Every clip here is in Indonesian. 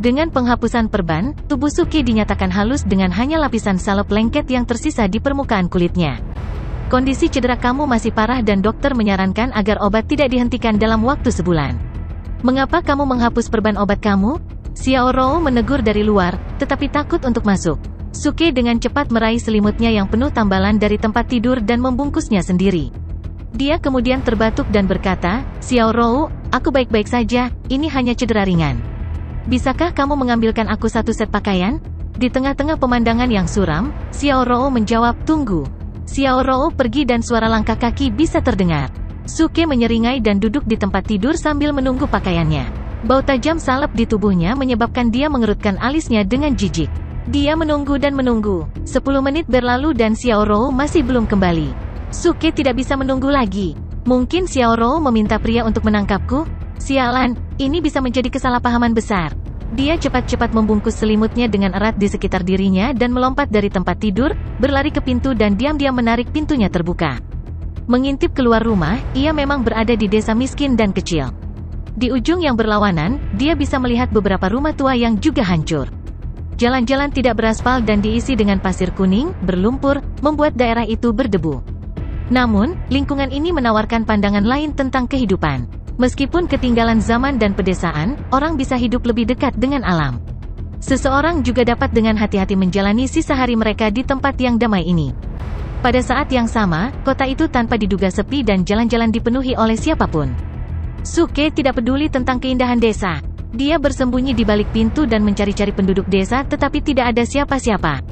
Dengan penghapusan perban, tubuh Suke dinyatakan halus dengan hanya lapisan salep lengket yang tersisa di permukaan kulitnya. Kondisi cedera kamu masih parah dan dokter menyarankan agar obat tidak dihentikan dalam waktu sebulan. Mengapa kamu menghapus perban obat kamu? Xiao Rou menegur dari luar, tetapi takut untuk masuk. Suke dengan cepat meraih selimutnya yang penuh tambalan dari tempat tidur dan membungkusnya sendiri. Dia kemudian terbatuk dan berkata, Xiao Rou, aku baik-baik saja, ini hanya cedera ringan. Bisakah kamu mengambilkan aku satu set pakaian? Di tengah-tengah pemandangan yang suram, Xiao Rou menjawab, tunggu. Xiao Rou pergi dan suara langkah kaki bisa terdengar. Suke menyeringai dan duduk di tempat tidur sambil menunggu pakaiannya. Bau tajam salep di tubuhnya menyebabkan dia mengerutkan alisnya dengan jijik. Dia menunggu dan menunggu. 10 menit berlalu dan Xiao Rou masih belum kembali. Suke tidak bisa menunggu lagi. Mungkin Xiao Rou meminta pria untuk menangkapku? Sialan, ini bisa menjadi kesalahpahaman besar. Dia cepat-cepat membungkus selimutnya dengan erat di sekitar dirinya dan melompat dari tempat tidur, berlari ke pintu dan diam-diam menarik pintunya terbuka. Mengintip keluar rumah, ia memang berada di desa miskin dan kecil. Di ujung yang berlawanan, dia bisa melihat beberapa rumah tua yang juga hancur. Jalan-jalan tidak beraspal dan diisi dengan pasir kuning, berlumpur, membuat daerah itu berdebu. Namun, lingkungan ini menawarkan pandangan lain tentang kehidupan. Meskipun ketinggalan zaman dan pedesaan, orang bisa hidup lebih dekat dengan alam. Seseorang juga dapat dengan hati-hati menjalani sisa hari mereka di tempat yang damai ini. Pada saat yang sama, kota itu tanpa diduga sepi dan jalan-jalan dipenuhi oleh siapapun. Suke tidak peduli tentang keindahan desa. Dia bersembunyi di balik pintu dan mencari-cari penduduk desa tetapi tidak ada siapa-siapa.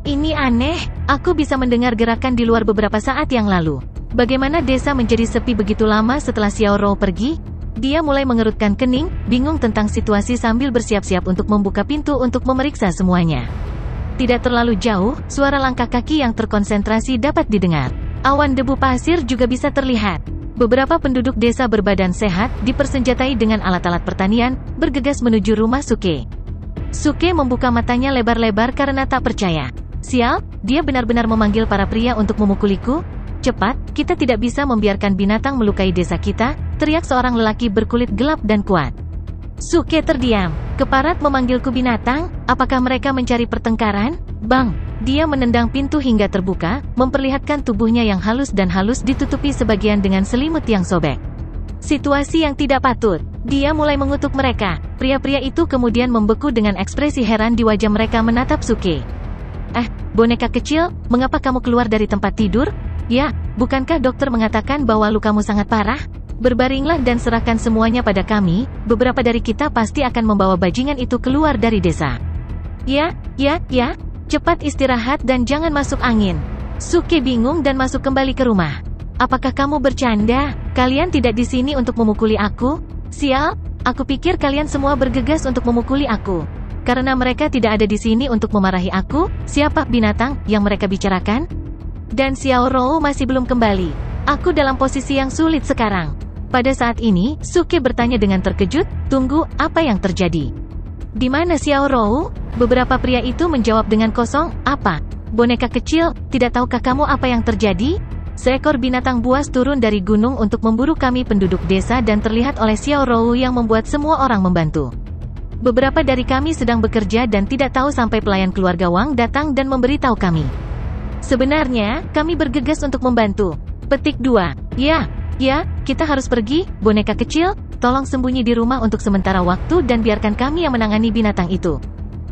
Ini aneh, aku bisa mendengar gerakan di luar beberapa saat yang lalu. Bagaimana desa menjadi sepi begitu lama setelah Xiao Rou pergi? Dia mulai mengerutkan kening, bingung tentang situasi sambil bersiap-siap untuk membuka pintu untuk memeriksa semuanya. Tidak terlalu jauh, suara langkah kaki yang terkonsentrasi dapat didengar. Awan debu pasir juga bisa terlihat. Beberapa penduduk desa berbadan sehat, dipersenjatai dengan alat-alat pertanian, bergegas menuju rumah Suke. Suke membuka matanya lebar-lebar karena tak percaya. Sial, dia benar-benar memanggil para pria untuk memukuliku? Cepat, kita tidak bisa membiarkan binatang melukai desa kita, teriak seorang lelaki berkulit gelap dan kuat. Suke terdiam. Keparat memanggilku binatang? Apakah mereka mencari pertengkaran? Bang! Dia menendang pintu hingga terbuka, memperlihatkan tubuhnya yang halus dan halus ditutupi sebagian dengan selimut yang sobek. Situasi yang tidak patut. Dia mulai mengutuk mereka. Pria-pria itu kemudian membeku dengan ekspresi heran di wajah mereka menatap Suke. Boneka kecil, mengapa kamu keluar dari tempat tidur? Ya, bukankah dokter mengatakan bahwa lukamu sangat parah? Berbaringlah dan serahkan semuanya pada kami, beberapa dari kita pasti akan membawa bajingan itu keluar dari desa. Ya, cepat istirahat dan jangan masuk angin. Suke bingung dan masuk kembali ke rumah. Apakah kamu bercanda? Kalian tidak di sini untuk memukuli aku? Sial, aku pikir kalian semua bergegas untuk memukuli aku. Karena mereka tidak ada di sini untuk memarahi aku, siapa binatang yang mereka bicarakan? Dan Xiao Rou masih belum kembali. Aku dalam posisi yang sulit sekarang. Pada saat ini, Suke bertanya dengan terkejut, tunggu, apa yang terjadi? Di mana Xiao Rou? Beberapa pria itu menjawab dengan kosong, apa? Boneka kecil, tidak tahukah kamu apa yang terjadi? Seekor binatang buas turun dari gunung untuk memburu kami penduduk desa dan terlihat oleh Xiao Rou yang membuat semua orang membantu. Beberapa dari kami sedang bekerja dan tidak tahu sampai pelayan keluarga Wang datang dan memberitahu kami. Sebenarnya, kami bergegas untuk membantu. Petik 2. Ya, kita harus pergi, boneka kecil, tolong sembunyi di rumah untuk sementara waktu dan biarkan kami yang menangani binatang itu.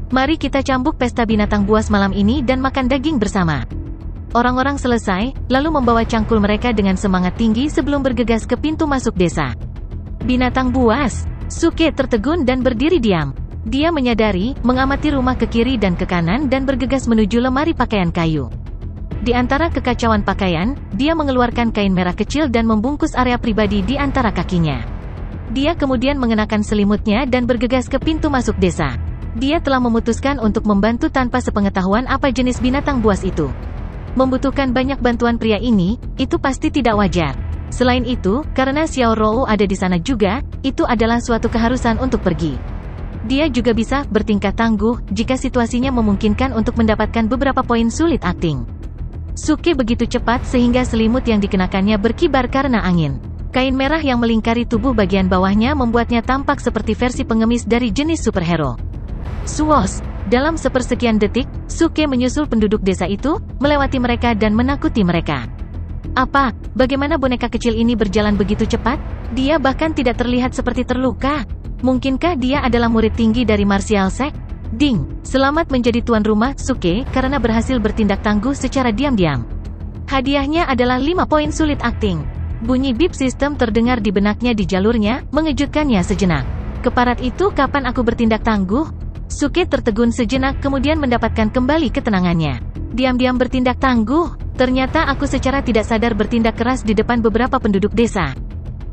Mari kita cambuk pesta binatang buas malam ini dan makan daging bersama. Orang-orang selesai, lalu membawa cangkul mereka dengan semangat tinggi sebelum bergegas ke pintu masuk desa. Binatang buas. Suke tertegun dan berdiri diam. Dia menyadari, mengamati rumah ke kiri dan ke kanan dan bergegas menuju lemari pakaian kayu. Di antara kekacauan pakaian, dia mengeluarkan kain merah kecil dan membungkus area pribadi di antara kakinya. Dia kemudian mengenakan selimutnya dan bergegas ke pintu masuk desa. Dia telah memutuskan untuk membantu tanpa sepengetahuan apa jenis binatang buas itu. Membutuhkan banyak bantuan pria ini, itu pasti tidak wajar. Selain itu, karena Xiao Rou ada di sana juga, itu adalah suatu keharusan untuk pergi. Dia juga bisa bertingkah tangguh jika situasinya memungkinkan untuk mendapatkan beberapa poin sulit akting. Suke begitu cepat sehingga selimut yang dikenakannya berkibar karena angin. Kain merah yang melingkari tubuh bagian bawahnya membuatnya tampak seperti versi pengemis dari jenis superhero. Suos! Dalam sepersekian detik, Suke menyusul penduduk desa itu, melewati mereka dan menakuti mereka. Apa? Bagaimana boneka kecil ini berjalan begitu cepat? Dia bahkan tidak terlihat seperti terluka. Mungkinkah dia adalah murid tinggi dari Martial Sect? Ding! Selamat menjadi tuan rumah, Suke, karena berhasil bertindak tangguh secara diam-diam. Hadiahnya adalah 5 poin sulit akting. Bunyi bip sistem terdengar di benaknya di jalurnya, mengejutkannya sejenak. Keparat itu kapan aku bertindak tangguh? Suke tertegun sejenak kemudian mendapatkan kembali ketenangannya. Diam-diam bertindak tangguh? Ternyata aku secara tidak sadar bertindak keras di depan beberapa penduduk desa.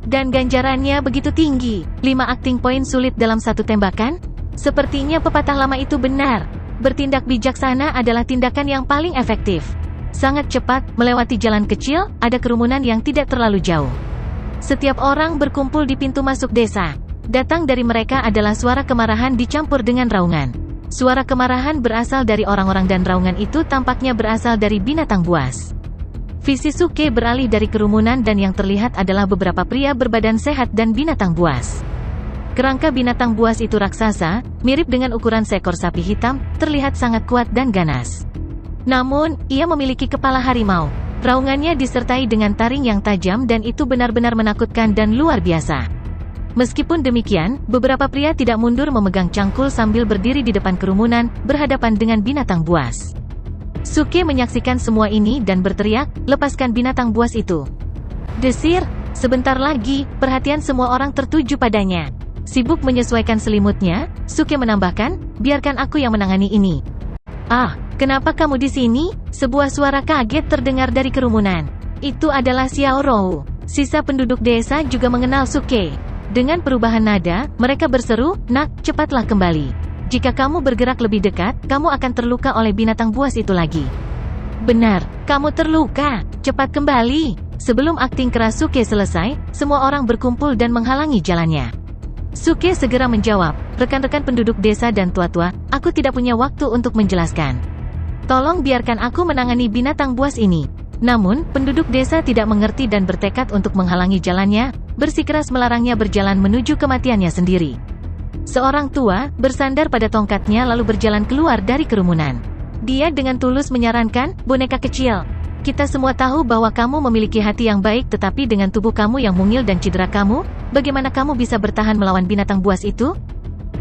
Dan ganjarannya begitu tinggi, 5 akting poin sulit dalam satu tembakan? Sepertinya pepatah lama itu benar. Bertindak bijaksana adalah tindakan yang paling efektif. Sangat cepat, melewati jalan kecil, ada kerumunan yang tidak terlalu jauh. Setiap orang berkumpul di pintu masuk desa. Datang dari mereka adalah suara kemarahan dicampur dengan raungan. Suara kemarahan berasal dari orang-orang dan raungan itu tampaknya berasal dari binatang buas. Visi Suke beralih dari kerumunan dan yang terlihat adalah beberapa pria berbadan sehat dan binatang buas. Kerangka binatang buas itu raksasa, mirip dengan ukuran seekor sapi hitam, terlihat sangat kuat dan ganas. Namun, ia memiliki kepala harimau. Raungannya disertai dengan taring yang tajam dan itu benar-benar menakutkan dan luar biasa. Meskipun demikian, beberapa pria tidak mundur memegang cangkul sambil berdiri di depan kerumunan, berhadapan dengan binatang buas. Suke menyaksikan semua ini dan berteriak, lepaskan binatang buas itu. Desir, sebentar lagi, perhatian semua orang tertuju padanya. Sibuk menyesuaikan selimutnya, Suke menambahkan, biarkan aku yang menangani ini. Ah, kenapa kamu di sini? Sebuah suara kaget terdengar dari kerumunan. Itu adalah Xiao Rou. Sisa penduduk desa juga mengenal Suke. Dengan perubahan nada, mereka berseru, nak, cepatlah kembali. Jika kamu bergerak lebih dekat, kamu akan terluka oleh binatang buas itu lagi. Benar, kamu terluka. Cepat kembali. Sebelum akting keras Suke selesai, semua orang berkumpul dan menghalangi jalannya. Suke segera menjawab, rekan-rekan penduduk desa dan tua-tua, aku tidak punya waktu untuk menjelaskan. Tolong biarkan aku menangani binatang buas ini. Namun, penduduk desa tidak mengerti dan bertekad untuk menghalangi jalannya, bersikeras melarangnya berjalan menuju kematiannya sendiri. Seorang tua, bersandar pada tongkatnya lalu berjalan keluar dari kerumunan. Dia dengan tulus menyarankan, boneka kecil. Kita semua tahu bahwa kamu memiliki hati yang baik tetapi dengan tubuh kamu yang mungil dan cedera kamu, bagaimana kamu bisa bertahan melawan binatang buas itu?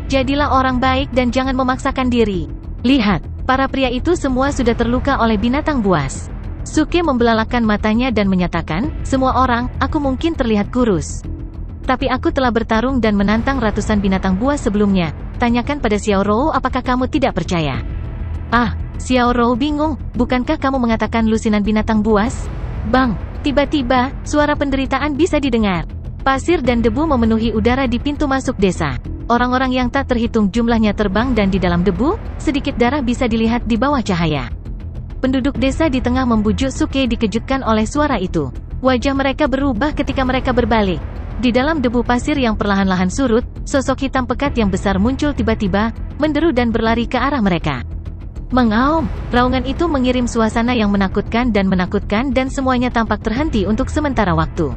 Jadilah orang baik dan jangan memaksakan diri. Lihat, para pria itu semua sudah terluka oleh binatang buas. Suke membelalakan matanya dan menyatakan, semua orang, aku mungkin terlihat kurus. Tapi aku telah bertarung dan menantang ratusan binatang buas sebelumnya. Tanyakan pada Xiao Rou apakah kamu tidak percaya. Ah, Xiao Rou bingung, bukankah kamu mengatakan lusinan binatang buas? Bang, tiba-tiba, suara penderitaan bisa didengar. Pasir dan debu memenuhi udara di pintu masuk desa. Orang-orang yang tak terhitung jumlahnya terbang dan di dalam debu, sedikit darah bisa dilihat di bawah cahaya. Penduduk desa di tengah membujuk Suke dikejutkan oleh suara itu. Wajah mereka berubah ketika mereka berbalik. Di dalam debu pasir yang perlahan-lahan surut, sosok hitam pekat yang besar muncul tiba-tiba, menderu dan berlari ke arah mereka. Mengaum, raungan itu mengirim suasana yang menakutkan dan semuanya tampak terhenti untuk sementara waktu.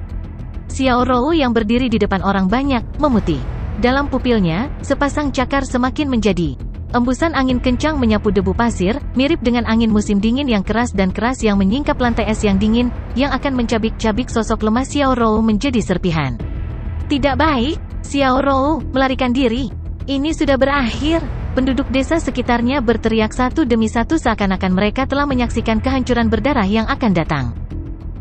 Xiao Rou yang berdiri di depan orang banyak, memutih. Dalam pupilnya, sepasang cakar semakin menjadi. Embusan angin kencang menyapu debu pasir, mirip dengan angin musim dingin yang keras yang menyingkap lantai es yang dingin, yang akan mencabik-cabik sosok lemah Xiao Rou menjadi serpihan. Tidak baik, Xiao Rou, melarikan diri. Ini sudah berakhir. Penduduk desa sekitarnya berteriak satu demi satu seakan-akan mereka telah menyaksikan kehancuran berdarah yang akan datang.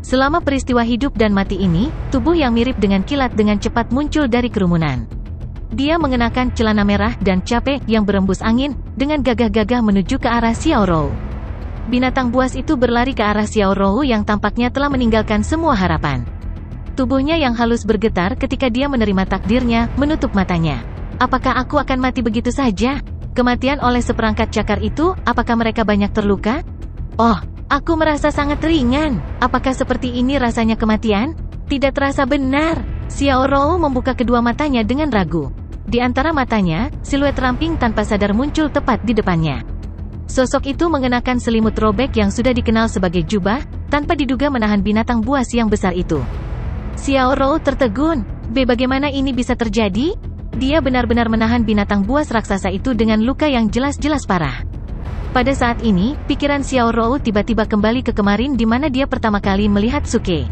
Selama peristiwa hidup dan mati ini, tubuh yang mirip dengan kilat dengan cepat muncul dari kerumunan. Dia mengenakan celana merah dan cape yang berembus angin, dengan gagah-gagah menuju ke arah Xiao Rou. Binatang buas itu berlari ke arah Xiao Rou yang tampaknya telah meninggalkan semua harapan. Tubuhnya yang halus bergetar ketika dia menerima takdirnya, menutup matanya. Apakah aku akan mati begitu saja? Kematian oleh seperangkat cakar itu, apakah mereka banyak terluka? Oh, aku merasa sangat ringan. Apakah seperti ini rasanya kematian? Tidak terasa benar. Xiao Rou membuka kedua matanya dengan ragu. Di antara matanya, siluet ramping tanpa sadar muncul tepat di depannya. Sosok itu mengenakan selimut robek yang sudah dikenal sebagai jubah, tanpa diduga menahan binatang buas yang besar itu. Xiao Rou tertegun. Bagaimana ini bisa terjadi? Dia benar-benar menahan binatang buas raksasa itu dengan luka yang jelas-jelas parah. Pada saat ini, pikiran Xiao Rou tiba-tiba kembali ke kemarin di mana dia pertama kali melihat Suke.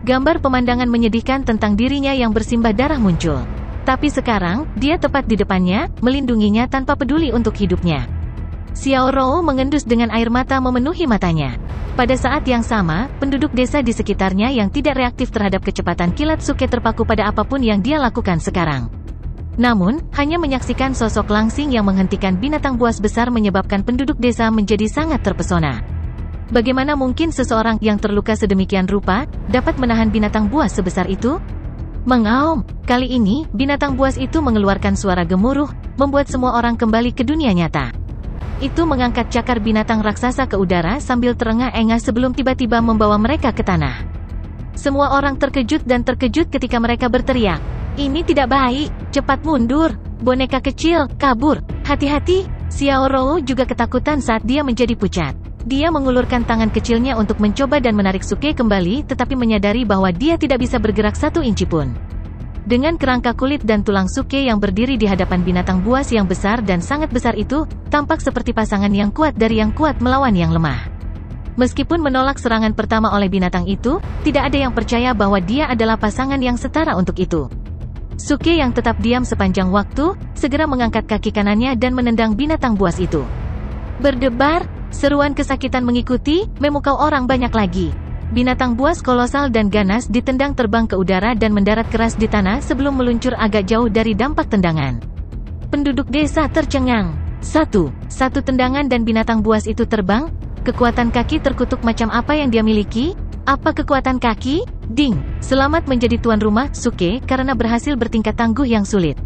Gambar pemandangan menyedihkan tentang dirinya yang bersimbah darah muncul. Tapi sekarang, dia tepat di depannya, melindunginya tanpa peduli untuk hidupnya. Xiao Rou mengendus dengan air mata memenuhi matanya. Pada saat yang sama, penduduk desa di sekitarnya yang tidak reaktif terhadap kecepatan kilat Suke terpaku pada apapun yang dia lakukan sekarang. Namun, hanya menyaksikan sosok langsing yang menghentikan binatang buas besar menyebabkan penduduk desa menjadi sangat terpesona. Bagaimana mungkin seseorang yang terluka sedemikian rupa, dapat menahan binatang buas sebesar itu? Mengaum, kali ini, binatang buas itu mengeluarkan suara gemuruh, membuat semua orang kembali ke dunia nyata. Itu mengangkat cakar binatang raksasa ke udara sambil terengah-engah sebelum tiba-tiba membawa mereka ke tanah. Semua orang terkejut dan terkejut ketika mereka berteriak. Ini tidak baik, cepat mundur, boneka kecil, kabur, hati-hati. Xiao Rou juga ketakutan saat dia menjadi pucat. Dia mengulurkan tangan kecilnya untuk mencoba dan menarik Suke kembali tetapi menyadari bahwa dia tidak bisa bergerak 1 inci pun. Dengan kerangka kulit dan tulang Suke yang berdiri di hadapan binatang buas yang besar dan sangat besar itu, tampak seperti pasangan yang kuat dari yang kuat melawan yang lemah. Meskipun menolak serangan pertama oleh binatang itu, tidak ada yang percaya bahwa dia adalah pasangan yang setara untuk itu. Suke yang tetap diam sepanjang waktu, segera mengangkat kaki kanannya dan menendang binatang buas itu. Berdebar, seruan kesakitan mengikuti, memukau orang banyak lagi. Binatang buas kolosal dan ganas ditendang terbang ke udara dan mendarat keras di tanah sebelum meluncur agak jauh dari dampak tendangan. Penduduk desa tercengang. Satu tendangan dan binatang buas itu terbang. Kekuatan kaki terkutuk macam apa yang dia miliki? Apa kekuatan kaki? Ding! Selamat menjadi tuan rumah, Suke, karena berhasil bertingkat tangguh yang sulit.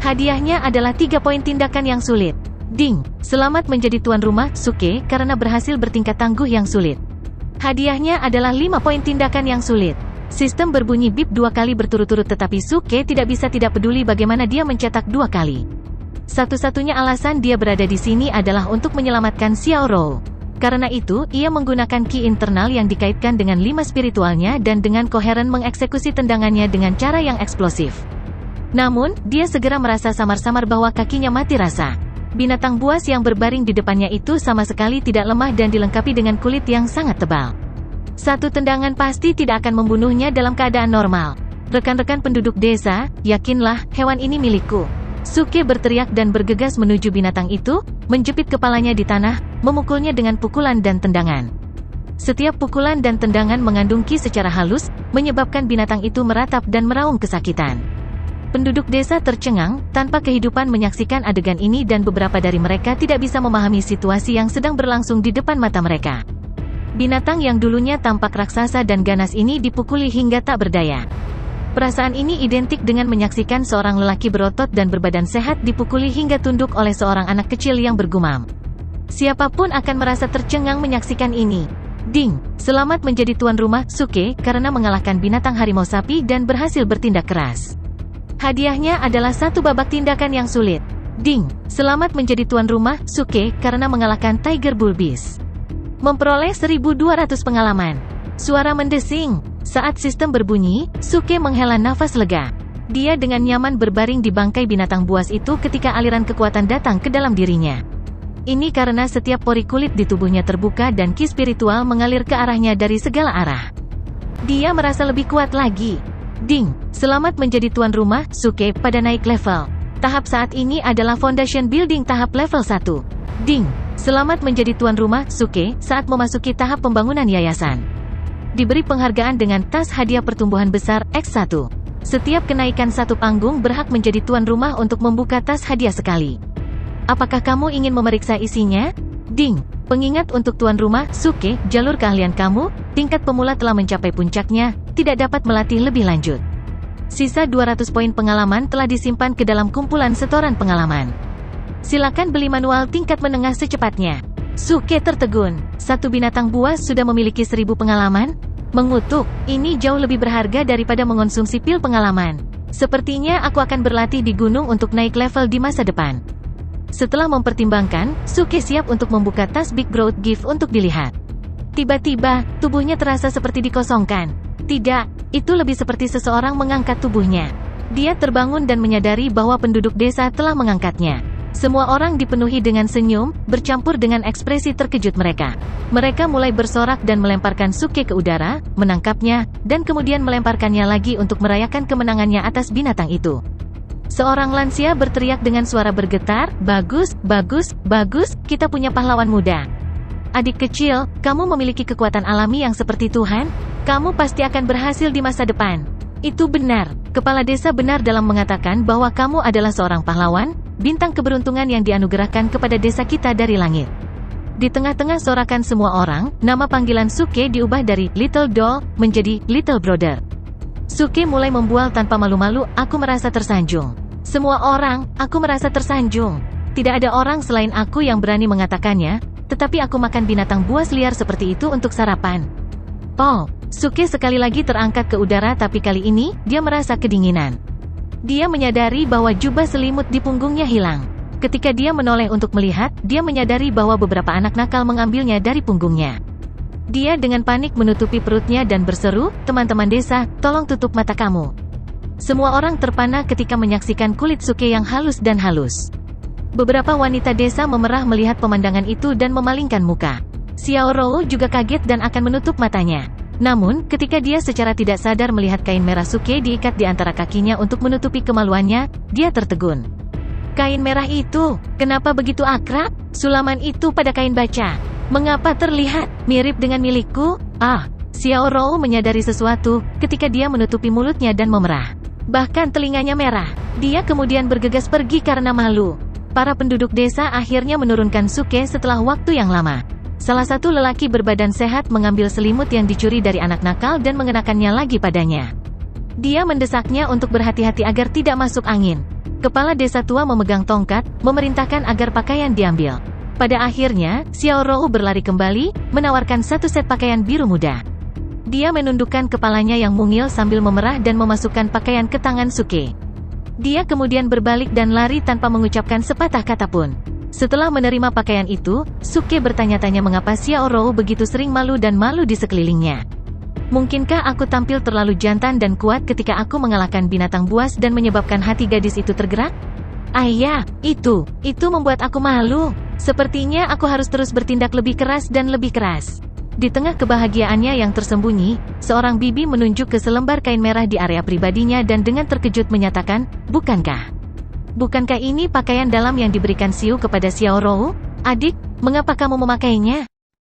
Hadiahnya adalah 3 poin tindakan yang sulit. Ding! Selamat menjadi tuan rumah, Suke, karena berhasil bertingkat tangguh yang sulit. Hadiahnya adalah 5 poin tindakan yang sulit. Sistem berbunyi bip 2 kali berturut-turut tetapi Suke tidak bisa tidak peduli bagaimana dia mencetak 2 kali. Satu-satunya alasan dia berada di sini adalah untuk menyelamatkan Xiao Rou. Karena itu, ia menggunakan ki internal yang dikaitkan dengan 5 spiritualnya dan dengan koheren mengeksekusi tendangannya dengan cara yang eksplosif. Namun, dia segera merasa samar-samar bahwa kakinya mati rasa. Binatang buas yang berbaring di depannya itu sama sekali tidak lemah dan dilengkapi dengan kulit yang sangat tebal. 1 tendangan pasti tidak akan membunuhnya dalam keadaan normal. Rekan-rekan penduduk desa, yakinlah, hewan ini milikku. Suke berteriak dan bergegas menuju binatang itu, menjepit kepalanya di tanah, memukulnya dengan pukulan dan tendangan. Setiap pukulan dan tendangan mengandung ki secara halus, menyebabkan binatang itu meratap dan meraung kesakitan. Penduduk desa tercengang, tanpa kehidupan menyaksikan adegan ini dan beberapa dari mereka tidak bisa memahami situasi yang sedang berlangsung di depan mata mereka. Binatang yang dulunya tampak raksasa dan ganas ini dipukuli hingga tak berdaya. Perasaan ini identik dengan menyaksikan seorang lelaki berotot dan berbadan sehat dipukuli hingga tunduk oleh seorang anak kecil yang bergumam. Siapapun akan merasa tercengang menyaksikan ini. Ding! Selamat menjadi tuan rumah, Suke, karena mengalahkan binatang harimau sapi dan berhasil bertindak keras. Hadiahnya adalah 1 babak tindakan yang sulit. Ding! Selamat menjadi tuan rumah, Suke, karena mengalahkan Tiger Bull Beast. Memperoleh 1.200 pengalaman. Suara mendesing. Saat sistem berbunyi, Suke menghela nafas lega. Dia dengan nyaman berbaring di bangkai binatang buas itu ketika aliran kekuatan datang ke dalam dirinya. Ini karena setiap pori kulit di tubuhnya terbuka dan ki spiritual mengalir ke arahnya dari segala arah. Dia merasa lebih kuat lagi. Ding! Selamat menjadi tuan rumah, Suke, pada naik level. Tahap saat ini adalah Foundation Building tahap level 1. Ding! Selamat menjadi tuan rumah, Suke, saat memasuki tahap pembangunan yayasan. Diberi penghargaan dengan tas hadiah pertumbuhan besar, X1. Setiap kenaikan 1 panggung berhak menjadi tuan rumah untuk membuka tas hadiah sekali. Apakah kamu ingin memeriksa isinya? Ding! Pengingat untuk tuan rumah, Suke, jalur keahlian kamu, tingkat pemula telah mencapai puncaknya, tidak dapat melatih lebih lanjut. Sisa 200 poin pengalaman telah disimpan ke dalam kumpulan setoran pengalaman. Silakan beli manual tingkat menengah secepatnya. Suke tertegun. 1 binatang buas sudah memiliki 1000 pengalaman? Mengutuk, ini jauh lebih berharga daripada mengonsumsi pil pengalaman. Sepertinya aku akan berlatih di gunung untuk naik level di masa depan. Setelah mempertimbangkan, Suke siap untuk membuka tas Big Growth Gift untuk dilihat. Tiba-tiba, tubuhnya terasa seperti dikosongkan. Tidak, itu lebih seperti seseorang mengangkat tubuhnya. Dia terbangun dan menyadari bahwa penduduk desa telah mengangkatnya. Semua orang dipenuhi dengan senyum, bercampur dengan ekspresi terkejut mereka. Mereka mulai bersorak dan melemparkan Suke ke udara, menangkapnya, dan kemudian melemparkannya lagi untuk merayakan kemenangannya atas binatang itu. Seorang lansia berteriak dengan suara bergetar, "Bagus, bagus, bagus, kita punya pahlawan muda. Adik kecil, kamu memiliki kekuatan alami yang seperti Tuhan. Kamu pasti akan berhasil di masa depan." Itu benar. Kepala desa benar dalam mengatakan bahwa kamu adalah seorang pahlawan, bintang keberuntungan yang dianugerahkan kepada desa kita dari langit. Di tengah-tengah sorakan semua orang, nama panggilan Suke diubah dari Little Doll menjadi Little Brother. Suke mulai membual tanpa malu-malu, "Aku merasa tersanjung. Semua orang, aku merasa tersanjung. Tidak ada orang selain aku yang berani mengatakannya, tetapi aku makan binatang buas liar seperti itu untuk sarapan." Oh, Suke sekali lagi terangkat ke udara, tapi kali ini, dia merasa kedinginan. Dia menyadari bahwa jubah selimut di punggungnya hilang. Ketika dia menoleh untuk melihat, dia menyadari bahwa beberapa anak nakal mengambilnya dari punggungnya. Dia dengan panik menutupi perutnya dan berseru, "Teman-teman desa, tolong tutup mata kamu." Semua orang terpana ketika menyaksikan kulit Suke yang halus dan halus. Beberapa wanita desa memerah melihat pemandangan itu dan memalingkan muka. Xiao Rou juga kaget dan akan menutup matanya. Namun, ketika dia secara tidak sadar melihat kain merah Suke diikat di antara kakinya untuk menutupi kemaluannya, dia tertegun. Kain merah itu, kenapa begitu akrab? Sulaman itu pada kain baca. Mengapa terlihat mirip dengan milikku? Xiao Rou menyadari sesuatu ketika dia menutupi mulutnya dan memerah. Bahkan telinganya merah. Dia kemudian bergegas pergi karena malu. Para penduduk desa akhirnya menurunkan Suke setelah waktu yang lama. Salah satu lelaki berbadan sehat mengambil selimut yang dicuri dari anak nakal dan mengenakannya lagi padanya. Dia mendesaknya untuk berhati-hati agar tidak masuk angin. Kepala desa tua memegang tongkat, memerintahkan agar pakaian diambil. Pada akhirnya, Xiao Rou berlari kembali, menawarkan satu set pakaian biru muda. Dia menundukkan kepalanya yang mungil sambil memerah dan memasukkan pakaian ke tangan Suke. Dia kemudian berbalik dan lari tanpa mengucapkan sepatah kata pun. Setelah menerima pakaian itu, Suke bertanya-tanya mengapa Xiao Rou begitu sering malu dan malu di sekelilingnya. Mungkinkah aku tampil terlalu jantan dan kuat ketika aku mengalahkan binatang buas dan menyebabkan hati gadis itu tergerak? Ayah, itu membuat aku malu. Sepertinya aku harus terus bertindak lebih keras dan lebih keras. Di tengah kebahagiaannya yang tersembunyi, seorang bibi menunjuk ke selembar kain merah di area pribadinya dan dengan terkejut menyatakan, Bukankah ini pakaian dalam yang diberikan Xiu kepada Xiao Rou? Adik, mengapa kamu memakainya?